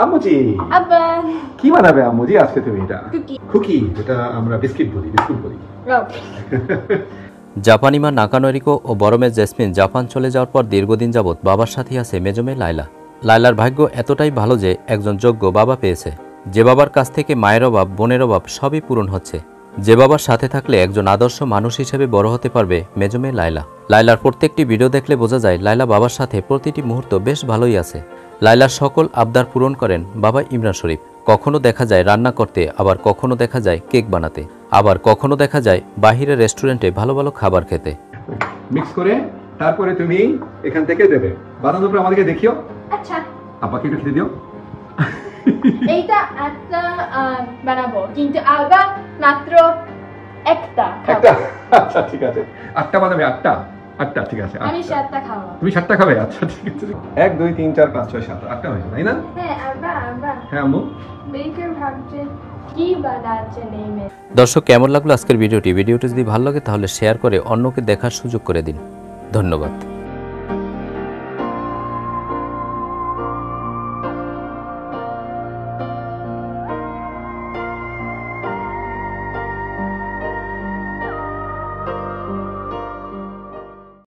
আম্মুজি আব্বা কি বানাবে আম্মুজি আজকে তুমি? এটা কুকি কুকি, এটা আমরা বিস্কিট বলি, বিস্কুট বলি। ওকে জাপানি মা নাকানোরিকো ও বড় মেয়ে জেসমিন জাপান চলে যাওয়ার পর দীর্ঘদিন যাবৎ বাবার সাথেই আছে মেজো মেয়ে লায়লা। লায়লার ভাগ্য এতটাই ভালো যে একজন যোগ্য বাবা পেয়েছে, যে বাবার কাছ থেকে মায়ের অভাব বোনের অভাব সবই পূরণ হচ্ছে, যে বাবার সাথে থাকলে একজন আদর্শ মানুষ হিসেবে বড় হতে পারবে মেজো মেয়ে লায়লা। লায়লার প্রত্যেকটি ভিডিও দেখলে বোঝা যায় লায়লা বাবার সাথে প্রতিটি মুহূর্ত বেশ ভালোই আছে। লায়লার সকল আবদার পূরণ করেন বাবা ইমরান শরীফ। কখনো দেখা যায় রান্না করতে, আবার কখনো দেখা যায় কেক বানাতে, আবার কখনো দেখা যায় বাহিরের রেস্টুরেন্টে ভালো ভালো খাবার খেতে। মিক্স করে তারপরে তুমি এখান থেকে দেবে। বানানোর পর আমাদেরকে দেখিও। আচ্ছা আব্বাকে একটু খেতে দিও। এইটা একটা বানাবো, কিন্তু আব্বা মাত্র একটা একটা, আচ্ছা ঠিক আছে। 8টা বানাবে? 8টা? 8টা ঠিক আছে। আমি 7টা খাবো। তুমি 7টা খাবে? আচ্ছা ঠিক আছে। 1 2 3 4 5 6 7 8টা হয়েছে তাই না? হ্যাঁ আব্বা হ্যাঁ আম্মু। বেকার ভাবছে কি বানাচ্ছে নেমে। দর্শক, কেমন লাগলো আজকের ভিডিওটি? ভিডিওটি যদি ভালো লাগে তাহলে শেয়ার করে অন্যকে দেখার সুযোগ করে দিন। ধন্যবাদ।